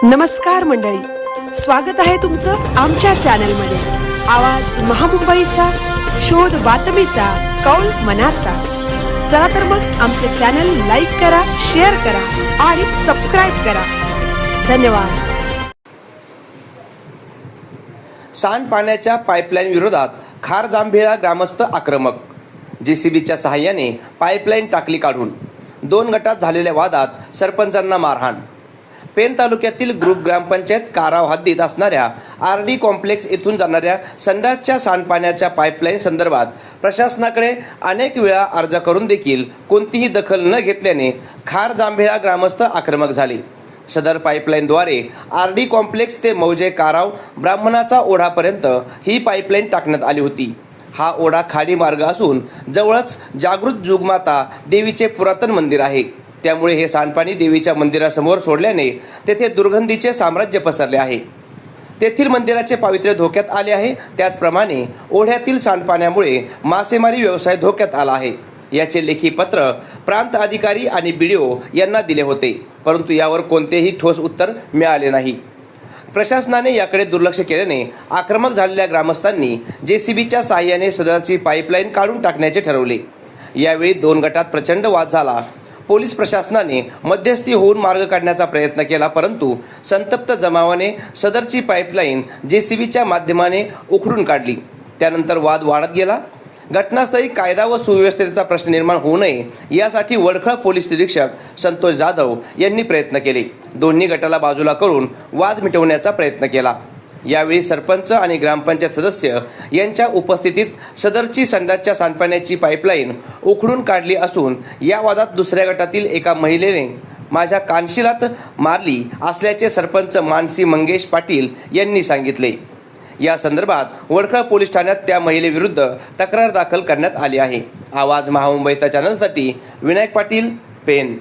नमस्कार मंडळी, स्वागत आहे तुमचं आमच्या चॅनलमध्ये। आवाज महामुंबईचा, शोध बातमीचा, कौल मनाचा। चला तर मग आमचे चॅनल लाईक करा, शेअर करा आणि सबस्क्राइब करा। धन्यवाद। सांडपाण्याच्या पाईपलाईन विरोधात खार जांभेळा ग्रामस्थ आक्रमक। जेसीबीच्या सहाय्याने पाईपलाईन टाकली काढून। 2 गटात झालेल्या वादात सरपंचांना मारहाण। पेन तालुक्यातील ग्रुप ग्रामपंचायत काराव हद्दीत असणाऱ्या आरडी कॉम्प्लेक्स येथून जाणाऱ्या संडासच्या सांडपाण्याच्या पाईपलाईन संदर्भात प्रशासनाकडे अनेक वेळा अर्ज करून देखील कोणतीही दखल न घेतल्याने खार जांभेळा ग्रामस्थ आक्रमक झाले। सदर पाईपलाईनद्वारे आरडी कॉम्प्लेक्स ते मौजे काराव ब्राह्मणाचा ओढापर्यंत ही पाईपलाईन टाकण्यात आली होती। हा ओढा खाडी मार्ग असून जवळच जागृत जुगमाता देवीचे पुरातन मंदिर आहे। त्यामुळे हे सांडपाणी देवीच्या मंदिरासमोर सोडल्याने तेथे दुर्गंधीचे साम्राज्य पसरले आहे। तेथील मंदिराचे पावित्र्य धोक्यात आले आहे। त्याचप्रमाणे ओढ्यातील सांडपाण्यामुळे मासेमारी व्यवसाय धोक्यात आला आहे। याचे लेखी पत्र प्रांत अधिकारी आणि बीडीओ यांना दिले होते, परंतु यावर कोणतेही ठोस उत्तर मिळाले नाही। प्रशासनाने याकडे दुर्लक्ष केल्याने आक्रमक झालेल्या ग्रामस्थांनी जेसीबीच्या सहाय्याने सदरची पाईपलाईन काढून टाकण्याचे ठरवले। यावेळी 2 गटात प्रचंड वाद झाला। पोलीस प्रशासनाने मध्यस्थी होऊन मार्ग काढण्याचा प्रयत्न केला, परंतु संतप्त जमावाने सदरची पाईपलाईन जेसीबीच्या माध्यमाने उखडून काढली। त्यानंतर वाद वाढत गेला। घटनास्थळी कायदा व सुव्यवस्थेचा प्रश्न निर्माण होऊ नये यासाठी वडखळ पोलीस निरीक्षक संतोष जाधव यांनी प्रयत्न केले। दोन्ही गटाला बाजूला करून वाद मिटवण्याचा प्रयत्न केला। यावेळी सरपंच आणि ग्रामपंचायत सदस्य यांच्या उपस्थितीत सदरची संडासच्या सांडपाण्याची पाईपलाईन उखडून काढली असून या वादात दुसऱ्या गटातील एका महिलेने माझ्या कानशिलात मारली असल्याचे सरपंच मानसी मंगेश पाटील यांनी सांगितले। या संदर्भात वडखळ पोलीस ठाण्यात त्या महिलेविरुद्ध तक्रार दाखल करण्यात आली आहे। आवाज महामुंबईचा चॅनलसाठी विनायक पाटील, पेन।